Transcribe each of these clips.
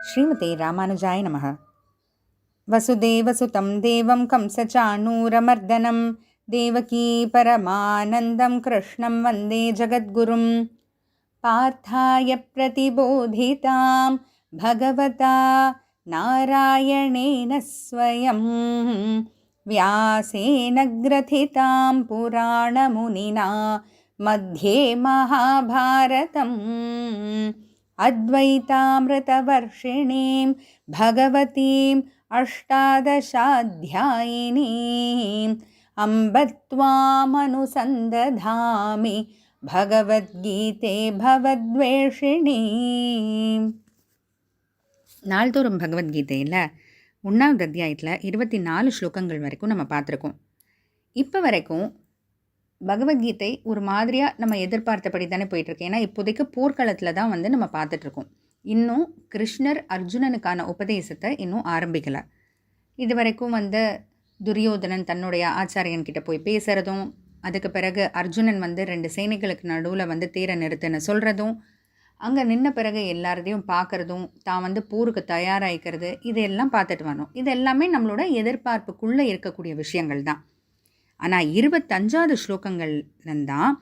ஸ்ரீமதே ராமானுஜாய நமः. வசுதேவசுதம் தேவம் கம்சசாணூரமர்தனம் தேவகீ பரமானந்தம் கிருஷ்ணம் வந்தே ஜகத்குரும். பார்த்தாய பிரதிபோதிதாம் பகவதா நாராயணேன ஸ்வயம் வியாசேன க்ரதிதாம் புராணமுனினா மத்யே மகாபாரதம் அத்வைதாமிருதவர்ஷிணீம் பகவதீம் அஷ்டாதசாத்யாயினீம் அம்பத்வாமனுசந்ததாமி பகவத்கீதே பவத்வேஷிணீம். நாள்தோறும் பகவத்கீதையில் 1வது அத்தியாயத்தில் 24 ஸ்லோகங்கள் வரைக்கும் நம்ம பார்த்துருக்கோம். இப்போ வரைக்கும் பகவத்கீதை ஒரு மாதிரியாக நம்ம எதிர்பார்த்தபடி தானே போயிட்டுருக்கு. ஏன்னா இப்போதைக்கு போர்க்களத்தில் தான் நம்ம பார்த்துட்ருக்கோம். இன்னும் கிருஷ்ணர் அர்ஜுனனுக்கான உபதேசத்தை இன்னும் ஆரம்பிக்கலை. இது வரைக்கும் துரியோதனன் தன்னுடைய ஆச்சாரியன்கிட்ட போய் பேசுகிறதும், அதுக்கு பிறகு அர்ஜுனன் 2 சேனைகளுக்கு நடுவில் தேரை நிறுத்தின சொல்கிறதும், அங்கே நின்ன பிறகு எல்லாரதையும் பார்க்குறதும், தான் போருக்கு தயாராகிக்கிறது, இதெல்லாம் பார்த்துட்டு வரணும். இது எல்லாமே நம்மளோட எதிர்பார்ப்புக்குள்ளே இருக்கக்கூடிய விஷயங்கள் தான். ஆனால் 25வது ஸ்லோகங்கள்லந்தான்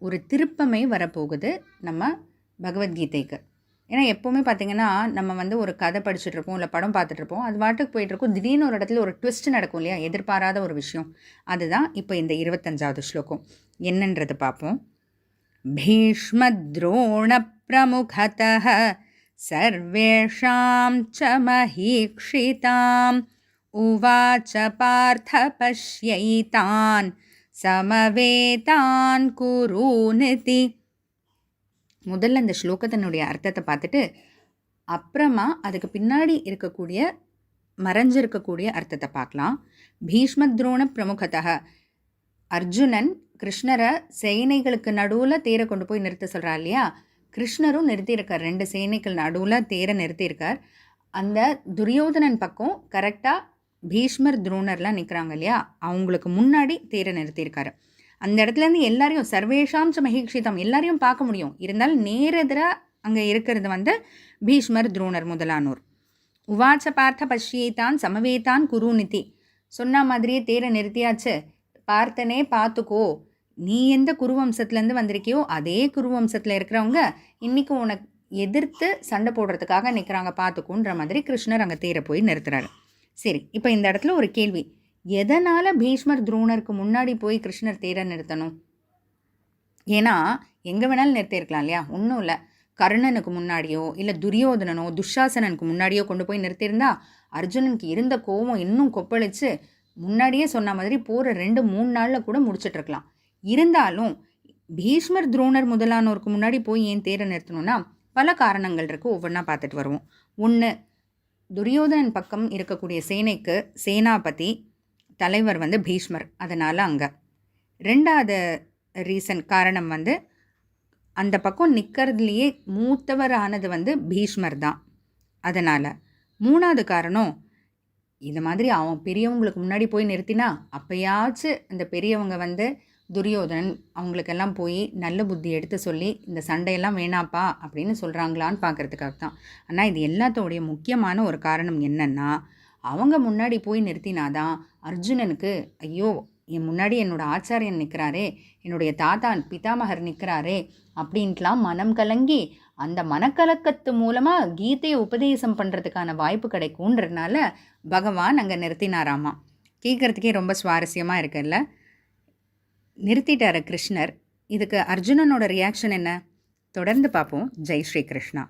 ஒரு திருப்பமே வரப்போகுது நம்ம பகவத்கீதைக்கு. ஏன்னா எப்போவுமே பார்த்திங்கன்னா நம்ம ஒரு கதை படிச்சுட்ருப்போம், இல்லை படம் பார்த்துட்ருப்போம், அது வாட்டுக்கு போயிட்டுருக்கோம். திடீர்னு ஒரு இடத்துல ஒரு ட்விஸ்ட் நடக்கும் இல்லையா, எதிர்பாராத ஒரு விஷயம். அதுதான் இப்போ இந்த 25வது ஸ்லோகம் என்னன்றது பார்ப்போம். பீஷ்மத்ரோண பிரமுகதः சர்வேஷாம் ச மஹீக்ஷிதாம் உவாச்ச பார்த்த பஷ்யைதான் சமவேதான் குருநிதி. முதல்ல இந்த ஸ்லோகத்தினுடைய அர்த்தத்தை பார்த்துட்டு அப்புறமா அதுக்கு பின்னாடி இருக்கக்கூடிய மறைஞ்சிருக்கக்கூடிய அர்த்தத்தை பார்க்கலாம். பீஷ்மத்ரோண பிரமுகதः, அர்ஜுனன் கிருஷ்ணரை சேனைகளுக்கு நடுவில் தேரை கொண்டு போய் நிறுத்த சொல்கிறார் இல்லையா. கிருஷ்ணரும் நிறுத்தியிருக்கார், 2 சேனைகள் நடுவில் தேரை நிறுத்தியிருக்கார். அந்த துரியோதனன் பக்கம் கரெக்டாக பீஷ்மர் துரோணர்லாம் நிற்கிறாங்க இல்லையா, அவங்களுக்கு முன்னாடி தேரை நிறுத்தியிருக்காரு. அந்த இடத்துலேருந்து எல்லாரையும் சர்வேஷாம் ச மஹீக்ஷிதம் எல்லாரையும் பார்க்க முடியும். இருந்தாலும் நேரெதிராக அங்கே இருக்கிறது பீஷ்மர் துரோணர் முதலானோர். உவாச்ச பார்த்த பஷ்யேதான் சமவேதான் குருநிதி, சொன்ன மாதிரியே தேரை நிறுத்தியாச்சு, பார்த்தனே பார்த்துக்கோ, நீ எந்த குருவம்சத்துலேருந்து வந்திருக்கியோ அதே குருவம்சத்தில் இருக்கிறவங்க இன்றைக்கும் உனக்கு எதிர்த்து சண்டை போடுறதுக்காக நிற்கிறாங்க, பார்த்துக்குன்ற மாதிரி கிருஷ்ணர் அங்கே தேரை போய் நிறுத்துறாரு. சரி, இப்போ இந்த இடத்துல ஒரு கேள்வி, எதனால் பீஷ்மர் துரோணருக்கு முன்னாடி போய் கிருஷ்ணர் தேரை நிறுத்தணும்? ஏன்னா எங்கே வேணாலும் நிறுத்தியிருக்கலாம் இல்லையா, ஒன்றும் இல்லை. கர்ணனுக்கு முன்னாடியோ இல்லை துரியோதனனோ துஷாசனனுக்கு முன்னாடியோ கொண்டு போய் நிறுத்தியிருந்தா அர்ஜுனனுக்கு இருந்த கோபம் இன்னும் கொப்பளிச்சு முன்னாடியே சொன்ன மாதிரி போகிற 2-3 நாளில் கூட முடிச்சிட்ருக்கலாம். இருந்தாலும் பீஷ்மர் துரோணர் முதலானோருக்கு முன்னாடி போய் ஏன் தேரை நிறுத்தணும்னா பல காரணங்கள் இருக்குது. ஒவ்வொன்றா பார்த்துட்டு வருவோம். 1, துரியோதனன் பக்கம் இருக்கக்கூடிய சேனைக்கு சேனாபதி தலைவர் பீஷ்மர், அதனால் அங்கே. 2வது காரணம் அந்த பக்கம் நிற்கிறதுலையே மூத்தவர் ஆனது பீஷ்மர் தான், அதனால். 3வது காரணம், இது மாதிரி அவன் பெரியவங்களுக்கு முன்னாடி போய் நிறுத்தினா அப்போயாச்சும் அந்த பெரியவங்க துரியோதனன் அவங்களுக்கெல்லாம் போய் நல்ல புத்தி எடுத்து சொல்லி இந்த சண்டையெல்லாம் வேணாப்பா அப்படின்னு சொல்கிறாங்களான்னு பார்க்குறதுக்காக தான். ஆனால் இது எல்லாத்தோடைய முக்கியமான ஒரு காரணம் என்னென்னா, அவங்க முன்னாடி போய் நிறுத்தினாதான் அர்ஜுனனுக்கு ஐயோ என் முன்னாடி என்னோடய ஆச்சாரியன் நிற்கிறாரே, என்னுடைய தாத்தா பிதாமகர் நிற்கிறாரே அப்படின்ட்டுலாம் மனம் கலங்கி அந்த மனக்கலக்கத்து மூலமாக கீதையை உபதேசம் பண்ணுறதுக்கான வாய்ப்பு கிடைக்கும்ன்றதுனால பகவான் அங்கே நிறுத்தினாராமா. கேட்குறதுக்கே ரொம்ப சுவாரஸ்யமாக இருக்குல்ல. நிறுத்திட்டார கிருஷ்ணர். இதுக்கு அர்ஜுனனோட ரியாக்ஷன் என்ன? தொடர்ந்து பார்ப்போம். ஜெய் ஸ்ரீ கிருஷ்ணா.